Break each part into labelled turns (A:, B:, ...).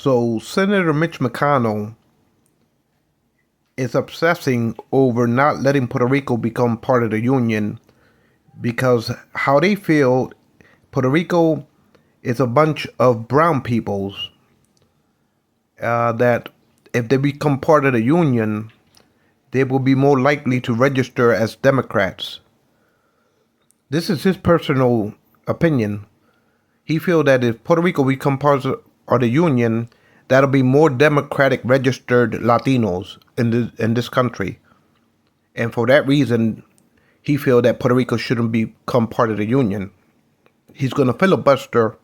A: So Senator Mitch McConnell is obsessing over not letting Puerto Rico become part of the Union because how they feel Puerto Rico is a bunch of brown peoples that if they become part of the Union, they will be more likely to register as Democrats. This is his personal opinion. He feels that if Puerto Rico becomes part of the Union, that'll be more Democratic registered Latinos in this country. And for that reason, he feels that Puerto Rico shouldn't become part of the Union. He's going to filibuster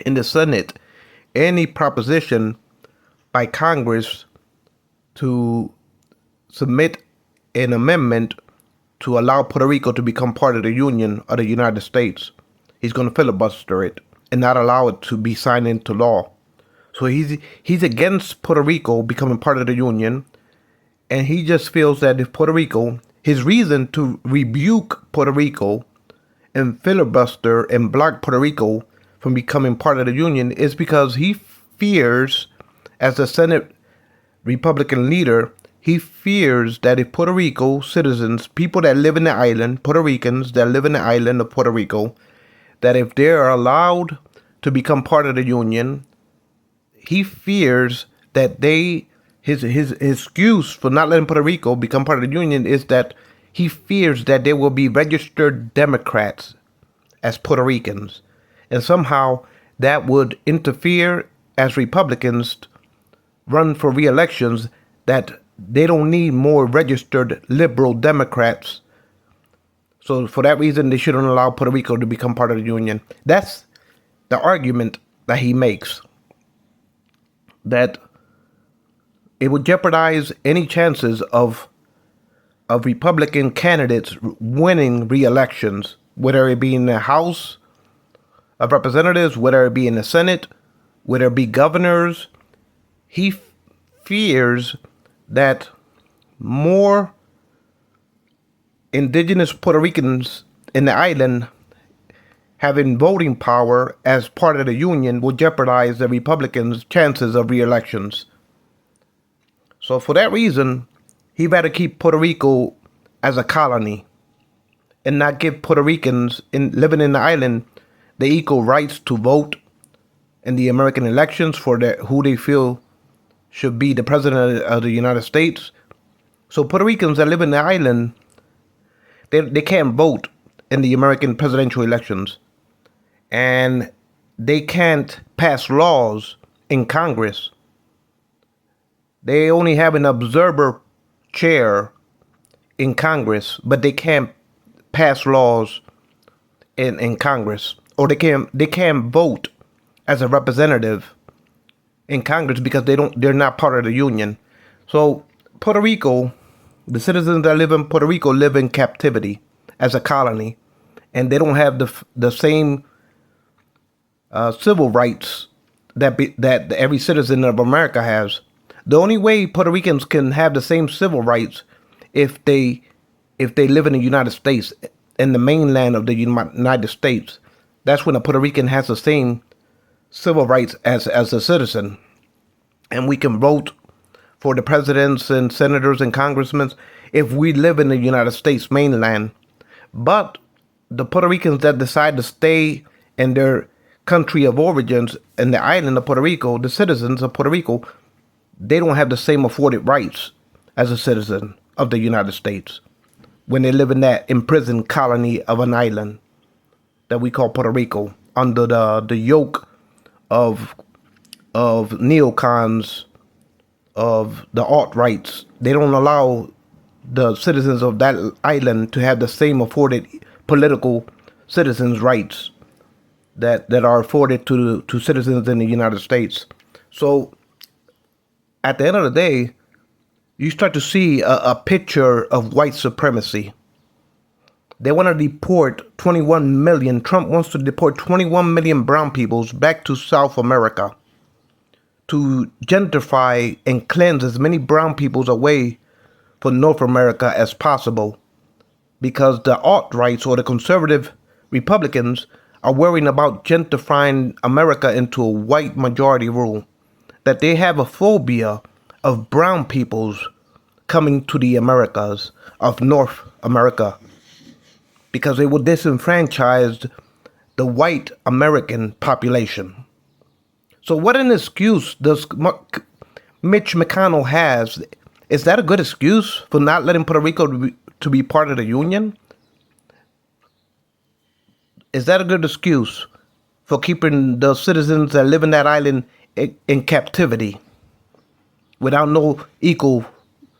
A: in the Senate any proposition by Congress to submit an amendment to allow Puerto Rico to become part of the Union of the United States. He's going to filibuster it and not allow it to be signed into law. So he's against Puerto Rico becoming part of the Union, and he just feels that if Puerto Rico, his reason to rebuke Puerto Rico and filibuster and block Puerto Rico from becoming part of the Union is because he fears, as a Senate Republican leader, he fears that if Puerto Rico citizens, people that live in the island, Puerto Ricans that live in the island of Puerto Rico, that if they are allowed to become part of the Union, he fears that his excuse for not letting Puerto Rico become part of the Union is that he fears that they will be registered Democrats as Puerto Ricans. And somehow that would interfere as Republicans run for re-elections, that they don't need more registered liberal Democrats. So for that reason, they shouldn't allow Puerto Rico to become part of the Union. That's the argument that he makes, that it would jeopardize any chances of Republican candidates winning re-elections, whether it be in the House of Representatives, whether it be in the Senate, whether it be governors. He fears that more indigenous Puerto Ricans in the island having voting power as part of the Union will jeopardize the Republicans' chances of re-elections. So for that reason, he better keep Puerto Rico as a colony and not give Puerto Ricans living in the island the equal rights to vote in the American elections for who they feel should be the president of the United States. So Puerto Ricans that live in the island, they can't vote in the American presidential elections. And they can't pass laws in Congress. They only have an observer chair in Congress, but they can't pass laws in Congress. Or they can't vote as a representative in Congress because they're not part of the Union. So Puerto Rico, the citizens that live in Puerto Rico live in captivity as a colony, and they don't have the same civil rights that every citizen of America has. The only way Puerto Ricans can have the same civil rights if they live in the United States, in the mainland of the United States. That's when a Puerto Rican has the same civil rights as a citizen, and we can vote for the presidents and senators and congressmen if we live in the United States mainland. But the Puerto Ricans that decide to stay in their country of origins in the island of Puerto Rico, the citizens of Puerto Rico, they don't have the same afforded rights as a citizen of the United States when they live in that imprisoned colony of an island that we call Puerto Rico, under the yoke of neocons, of the alt-rights. They don't allow the citizens of that island to have the same afforded political citizens' rights that are afforded to citizens in the United States. So at the end of the day, you start to see a picture of white supremacy. They want to deport 21 million. Trump wants to deport 21 million brown peoples back to South America to gentrify and cleanse as many brown peoples away from North America as possible, because the alt-rights or the conservative Republicans are worrying about gentrifying America into a white majority rule. that they have a phobia of brown peoples coming to the Americas, of North America, because they will disenfranchise the white American population. So what an excuse does Mitch McConnell has? Is that a good excuse for not letting Puerto Rico to be part of the Union? Is that a good excuse for keeping the citizens that live in that island in captivity without no equal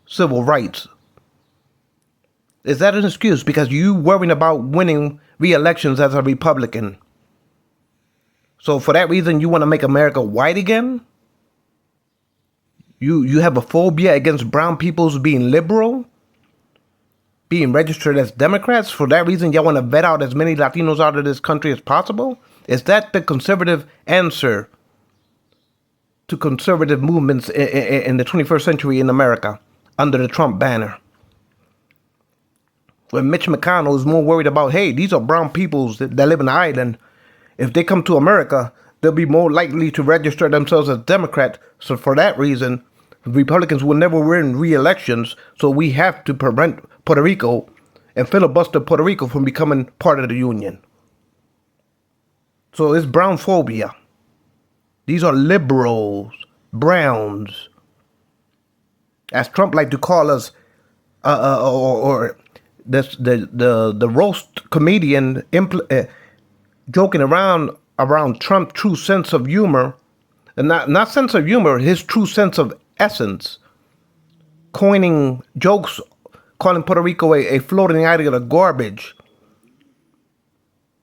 A: civil rights? Is that an excuse because you worrying about winning re-elections as a Republican? So for that reason, you want to make America white again? You have a phobia against brown peoples being liberal, being registered as Democrats. For that reason, y'all want to vet out as many Latinos out of this country as possible? Is that the conservative answer to conservative movements in the 21st century in America under the Trump banner? When Mitch McConnell is more worried about, hey, these are brown peoples that live in the island. If they come to America, they'll be more likely to register themselves as Democrats. So for that reason, Republicans will never win re-elections. So we have to prevent Puerto Rico and filibuster Puerto Rico from becoming part of the Union. So it's brown phobia. These are liberals, browns, as Trump liked to call us, or the roast comedian joking around Trump's true sense of humor, and not sense of humor, his true sense of essence, coining jokes, calling Puerto Rico a floating island of garbage,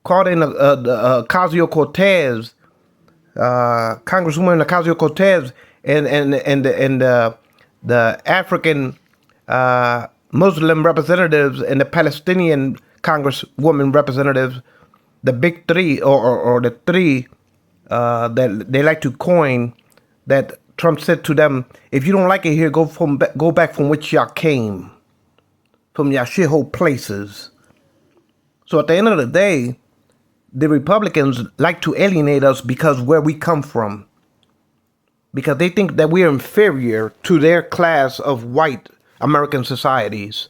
A: calling Ocasio-Cortez, Congresswoman Ocasio-Cortez, and the African Muslim representatives and the Palestinian Congresswoman representatives, the big three, or the three that they like to coin, that Trump said to them, if you don't like it here, go back from which y'all came, from y'all shithole places. So at the end of the day, the Republicans like to alienate us because where we come from, because they think that we are inferior to their class of white American societies,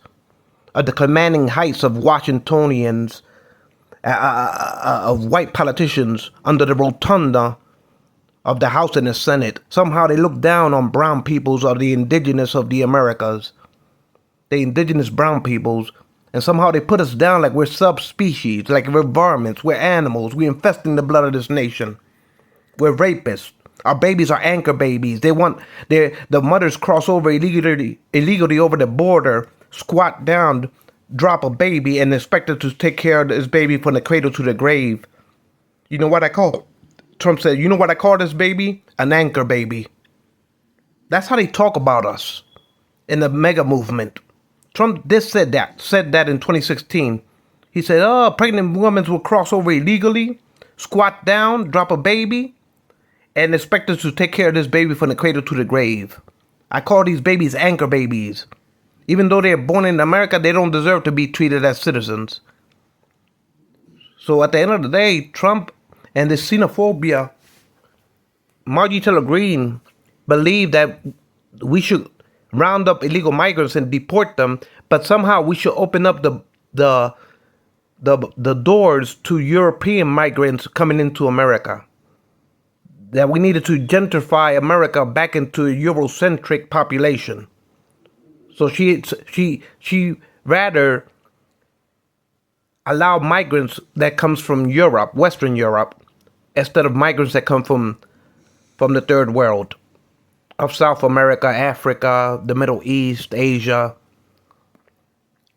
A: at the commanding heights of Washingtonians, of white politicians under the rotunda of the House and the Senate. Somehow they look down on brown peoples or the indigenous of the Americas, the indigenous brown peoples, and somehow they put us down like we're subspecies, like we're varmints, we're animals, we're infesting the blood of this nation. We're rapists. Our babies are anchor babies. They want the mothers cross over illegally over the border, squat down, drop a baby, and expect her to take care of this baby from the cradle to the grave. You know what I call? Trump said, you know what I call this baby? An anchor baby. That's how they talk about us in the mega movement. Trump said that in 2016. He said, pregnant women will cross over illegally, squat down, drop a baby, and expect us to take care of this baby from the cradle to the grave. I call these babies anchor babies. Even though they're born in America, they don't deserve to be treated as citizens. So at the end of the day, Trump and this xenophobia, Marjorie Taylor Greene believed that we should round up illegal migrants and deport them, but somehow we should open up the doors to European migrants coming into America. That we needed to gentrify America back into a Eurocentric population. So she rather allow migrants that comes from Europe, Western Europe, instead of migrants that come from the third world, of South America, Africa, the Middle East, Asia.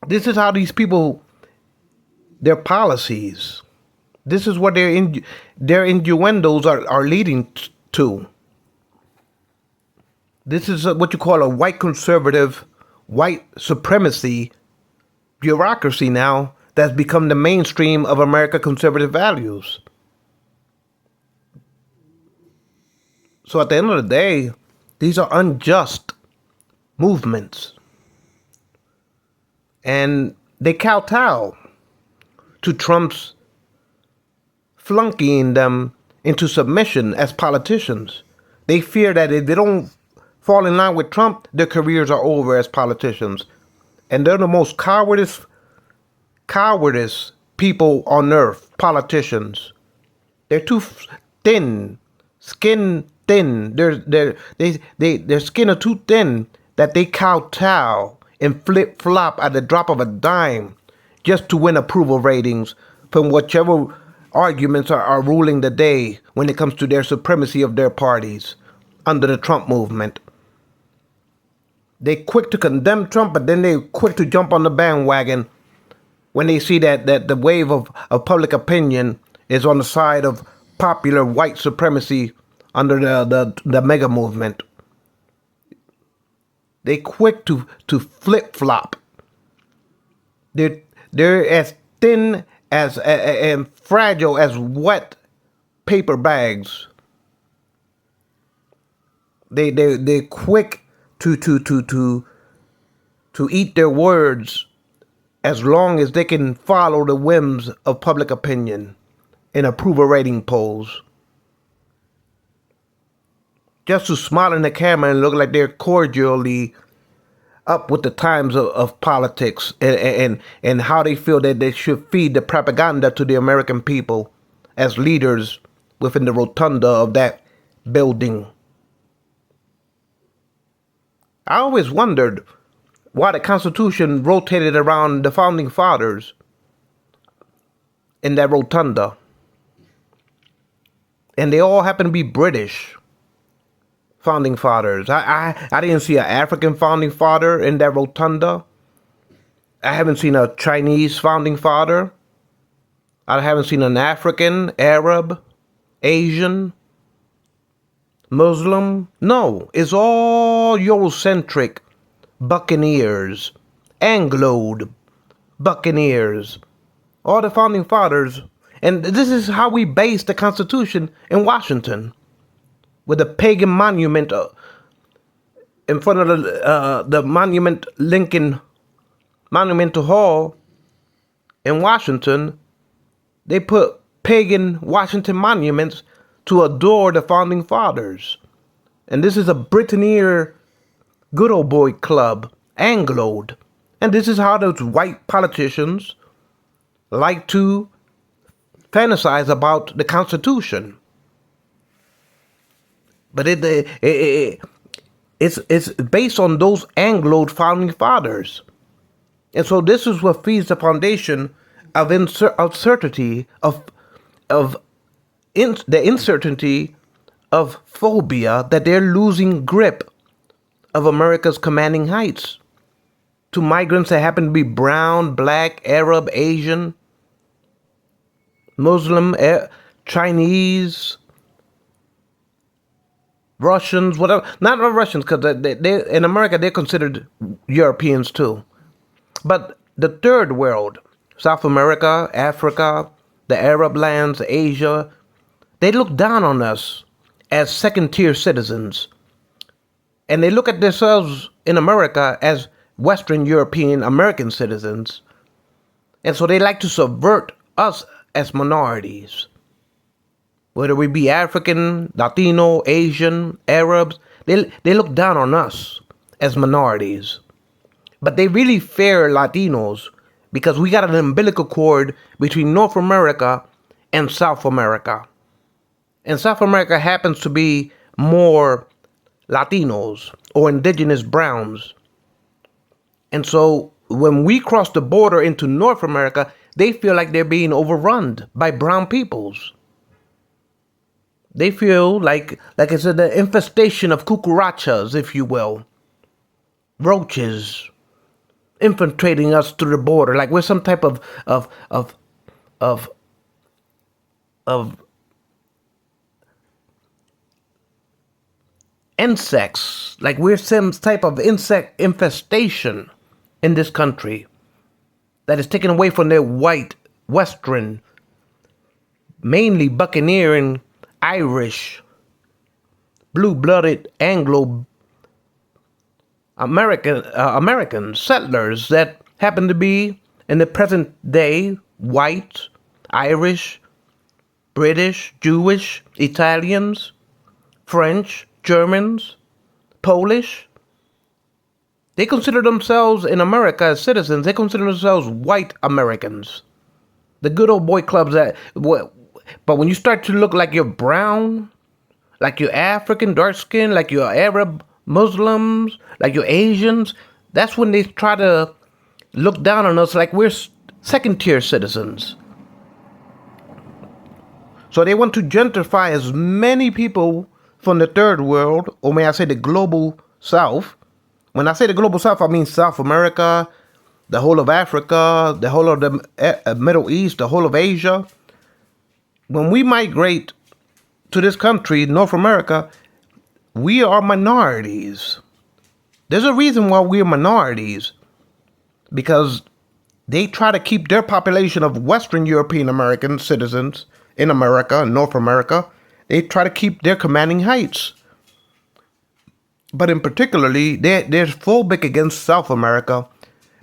A: This is how these people, their policies, this is what their innuendos are leading to. This is what you call a white conservative, white supremacy bureaucracy now that's become the mainstream of American conservative values. So at the end of the day, these are unjust movements. And they kowtow to Trump's flunkying them into submission as politicians. They fear that if they don't fall in line with Trump, their careers are over as politicians. And they're the most cowardice people on earth, politicians. They're too thin, skin thin. Their skin are too thin that they kowtow and flip flop at the drop of a dime just to win approval ratings from whichever arguments are ruling the day when it comes to their supremacy of their parties under the Trump movement. They quick to condemn Trump, but then they quick to jump on the bandwagon when they see that the wave of public opinion is on the side of popular white supremacy under the mega movement. They quick to flip flop. They're as thin as and fragile as wet paper bags. They're quick to eat their words as long as they can follow the whims of public opinion in approval rating polls. Just to smile in the camera and look like they're cordially up with the times of politics and how they feel that they should feed the propaganda to the American people as leaders within the rotunda of that building. I always wondered why the Constitution rotated around the Founding Fathers in that rotunda. And they all happen to be British Founding Fathers. I didn't see an African Founding Father in that rotunda. I haven't seen a Chinese Founding Father. I haven't seen an African, Arab, Asian, Muslim. No, it's all Eurocentric buccaneers, Angloed buccaneers, all the Founding Fathers. And this is how we base the Constitution in Washington, with a pagan monument in front of the monument Lincoln Monumental Hall in Washington. They put pagan Washington monuments to adore the Founding Fathers. And this is a Britannier good old boy club, Angloed. And this is how those white politicians like to fantasize about the Constitution. But it's based on those Angloed Founding Fathers. And so this is what feeds the foundation of uncertainty, the uncertainty of phobia that they're losing grip of America's commanding heights to migrants that happen to be brown, black, Arab, Asian, Muslim, Chinese, Russians, whatever. Not Russians, because they in America they're considered Europeans too. But the third world, South America, Africa, the Arab lands, Asia, they look down on us as second-tier citizens. And they look at themselves in America as Western European American citizens. And so they like to subvert us as minorities. Whether we be African, Latino, Asian, Arabs, they look down on us as minorities. But they really fear Latinos because we got an umbilical cord between North America and South America. And South America happens to be more Latinos or indigenous browns. And so when we cross the border into North America, they feel like they're being overrun by brown peoples. They feel like it's an infestation of cucarachas, if you will. Roaches infiltrating us through the border, like we're some type of insects, like we're some type of insect infestation in this country that is taken away from their white, Western, mainly buccaneering, Irish, blue-blooded Anglo American settlers that happen to be in the present day white, Irish, British, Jewish, Italians, French, Germans, Polish. They consider themselves in America as citizens. They consider themselves white Americans. The good old boy clubs but when you start to look like you're brown, like you're African, dark skin, like you're Arab Muslims, like you're Asians, that's when they try to look down on us like we're second tier citizens. So they want to gentrify as many people from the third world, or may I say the global south. When I say the global south, I mean South America, the whole of Africa, the whole of the Middle East, the whole of Asia. When we migrate to this country, North America, we are minorities. There's a reason why we're minorities. Because they try to keep their population of Western European American citizens in America, North America, they try to keep their commanding heights. But in particularly, they're phobic against South America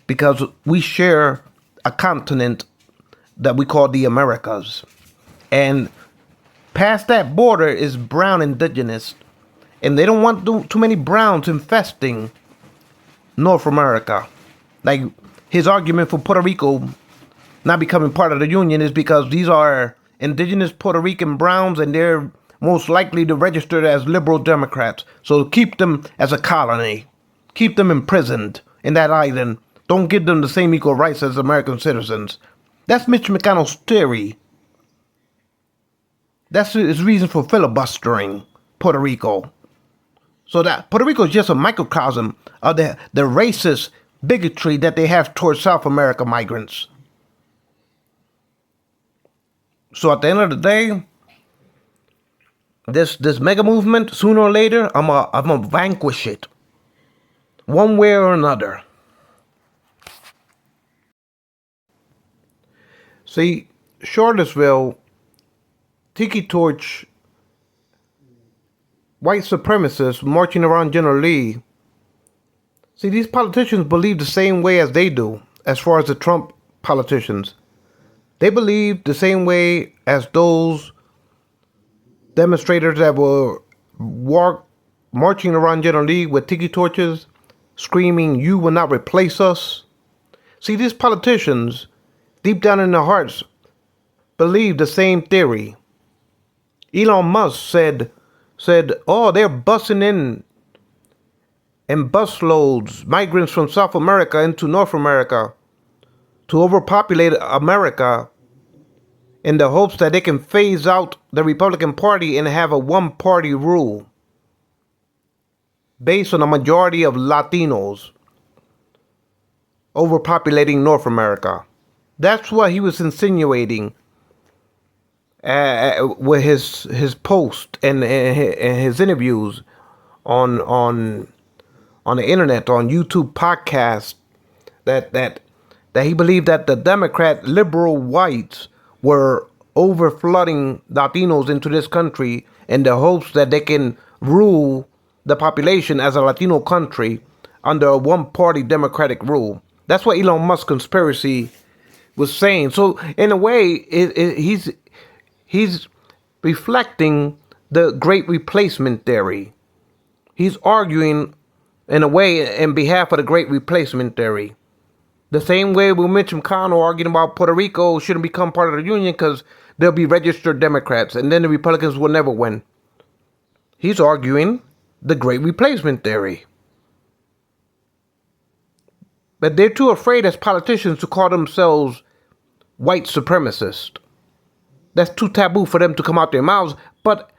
A: because we share a continent that we call the Americas. And past that border is brown indigenous. And they don't want too many browns infesting North America. Like his argument for Puerto Rico not becoming part of the Union is because these are indigenous Puerto Rican browns and they're most likely to register as liberal Democrats. So keep them as a colony. Keep them imprisoned in that island. Don't give them the same equal rights as American citizens. That's Mitch McConnell's theory. That's his reason for filibustering Puerto Rico. So that Puerto Rico is just a microcosm of the racist bigotry that they have towards South America migrants. So at the end of the day, this mega movement, sooner or later, I'm gonna vanquish it, one way or another. See, Charlottesville, Tiki Torch, white supremacists marching around General Lee. See, these politicians believe the same way as they do, as far as the Trump politicians. They believe the same way as those demonstrators that were marching around General Lee with tiki torches, screaming, "You will not replace us." See, these politicians, deep down in their hearts, believe the same theory. Elon Musk said, "Oh, they're busing in busloads, migrants from South America into North America to overpopulate America in the hopes that they can phase out the Republican Party and have a one-party rule based on a majority of Latinos overpopulating North America." That's what he was insinuating with his post and his interviews on the internet, on YouTube podcasts, that he believed that the Democrat liberal whites were over flooding Latinos into this country in the hopes that they can rule the population as a Latino country under a one-party Democratic rule. That's what Elon Musk conspiracy was saying. So in a way, he's reflecting the Great Replacement theory. He's arguing in a way in behalf of the Great Replacement theory. The same way with Mitch McConnell arguing about Puerto Rico shouldn't become part of the Union because they'll be registered Democrats and then the Republicans will never win. He's arguing the Great Replacement theory. But they're too afraid as politicians to call themselves white supremacists. That's too taboo for them to come out their mouths. But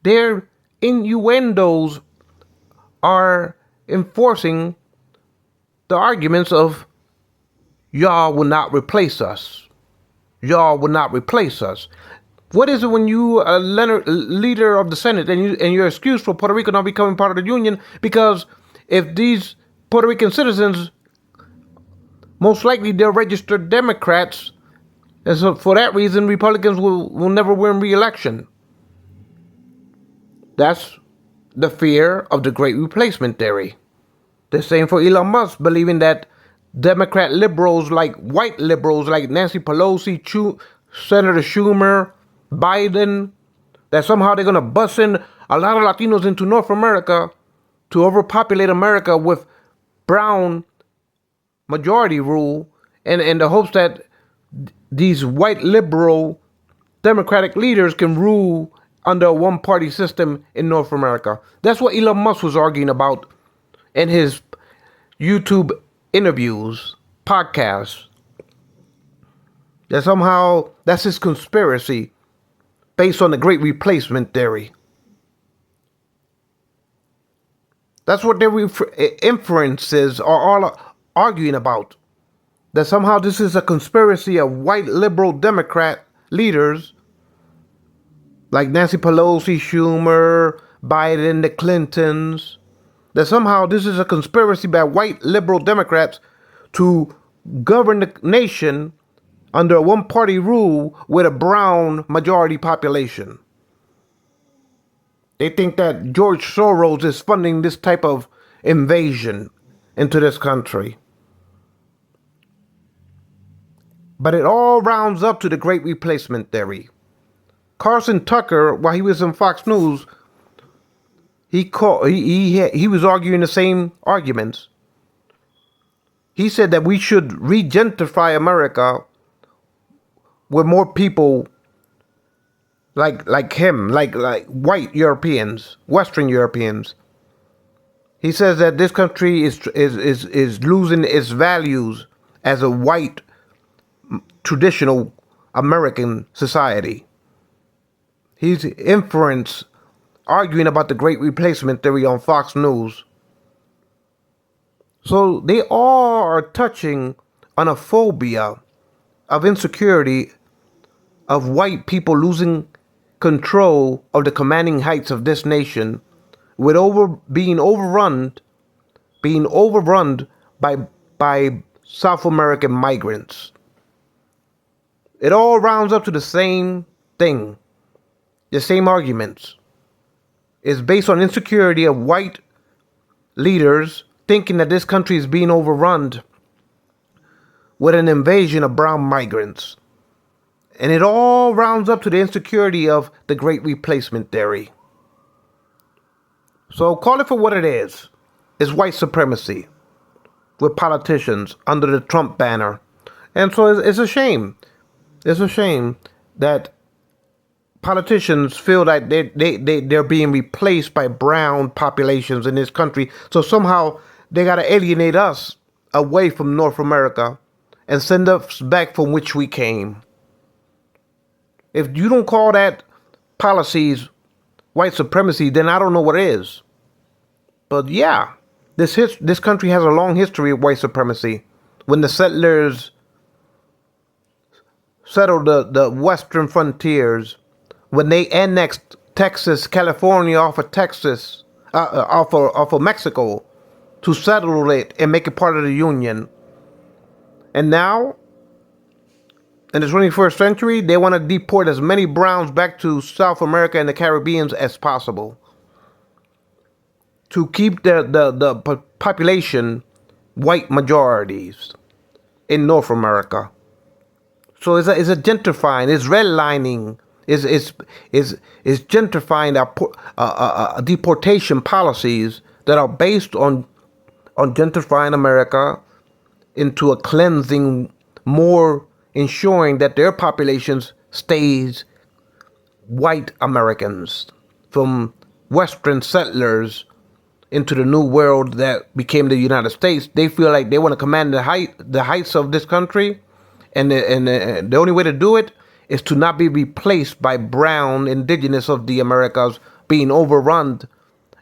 A: their innuendos are enforcing the arguments of y'all will not replace us. Y'all will not replace us. What is it when you are leader of the Senate and you're excused for Puerto Rico not becoming part of the Union? Because if these Puerto Rican citizens, most likely they're registered Democrats, and so for that reason Republicans will never win re-election. That's the fear of the Great Replacement theory. The same for Elon Musk, believing that Democrat liberals, like white liberals like Nancy Pelosi, Senator Schumer, Biden, that somehow they're going to bust in a lot of Latinos into North America to overpopulate America with brown majority rule, and in the hopes that these white liberal democratic leaders can rule under a one-party system in North America. That's what Elon Musk was arguing about in his YouTube interviews, podcasts. That somehow that's his conspiracy based on the Great Replacement theory. That's what their inferences are all arguing about. That somehow this is a conspiracy of white liberal Democrat leaders like Nancy Pelosi, Schumer, Biden, the Clintons. That somehow this is a conspiracy by white liberal Democrats to govern the nation under a one-party rule with a brown majority population. They think that George Soros is funding this type of invasion into this country. But it all rounds up to the Great Replacement theory. Carson Tucker, while he was in Fox News, he was arguing the same arguments. He said that we should regentrify America with more people like him, like white Europeans, Western Europeans. He says that this country is losing its values as a white traditional American society. He's inference arguing about the Great Replacement theory on Fox News. So they all are touching on a phobia of insecurity of white people losing control of the commanding heights of this nation, with being overrun by South American migrants. It all rounds up to the same thing, the same arguments. It's based on insecurity of white leaders thinking that this country is being overrun with an invasion of brown migrants. And it all rounds up to the insecurity of the Great Replacement theory. So call it for what it is. It's white supremacy with politicians under the Trump banner. And so it's a shame. It's a shame that politicians feel like they're being replaced by brown populations in this country. So somehow they got to alienate us away from North America and send us back from which we came. If you don't call that policies white supremacy, then I don't know what is. But yeah, this country has a long history of white supremacy. When the settlers settled the western frontiers, when they annexed Texas, California off of Mexico to settle it and make it part of the Union. And now, in the 21st century, they want to deport as many browns back to South America and the Caribbean as possible to keep the population white majorities in North America. So it's a gentrifying, it's redlining, is gentrifying deportation policies that are based on gentrifying America into a cleansing, more ensuring that their populations stays white Americans from Western settlers into the new world that became the United States. They feel like they want to command the heights of this country, and the only way to do it is to not be replaced by brown indigenous of the Americas being overrun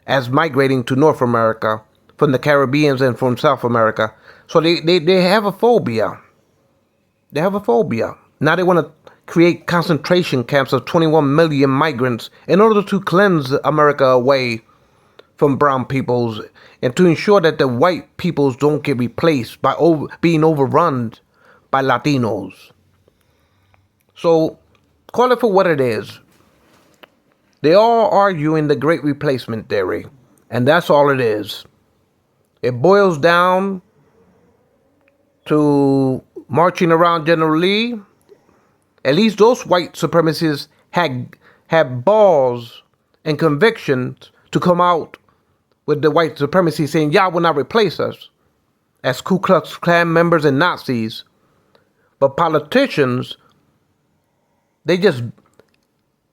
A: as migrating to North America from the Caribbeans and from South America. So they have a phobia. They have a phobia. Now they want to create concentration camps of 21 million migrants in order to cleanse America away from brown peoples and to ensure that the white peoples don't get replaced by being overrun by Latinos. So call it for what it is. They all argue in the Great Replacement theory, and that's all it is. It boils down to marching around General Lee. At least those white supremacists had balls and convictions to come out with the white supremacy saying, y'all will not replace us as Ku Klux Klan members and Nazis. But politicians, they just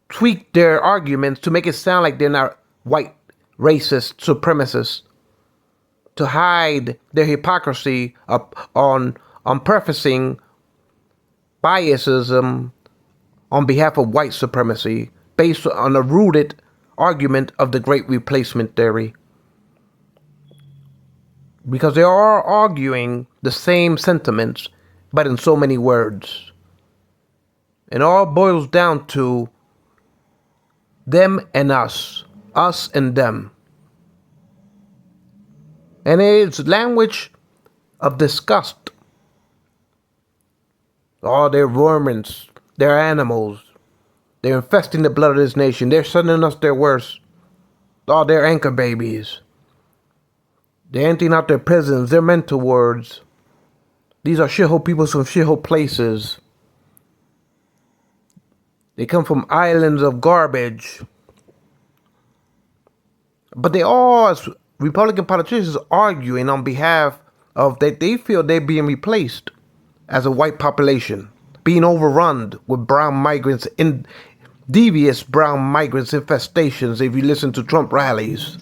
A: tweak their arguments to make it sound like they're not white racist supremacists, to hide their hypocrisy on prefacing biasism on behalf of white supremacy based on a rooted argument of the Great Replacement theory. Because they are arguing the same sentiments, but in so many words. It all boils down to them and us and them. And it's language of disgust. Oh, they're vermins, they're animals. They're infesting the blood of this nation. They're sending us their worst. Oh, they're anchor babies. They're emptying out their prisons, their mental wards. These are shithole people from shithole places. They come from islands of garbage. But they all, as Republican politicians, arguing on behalf of that they feel they're being replaced as a white population, being overrun with brown migrants, in devious brown migrants infestations if you listen to Trump rallies.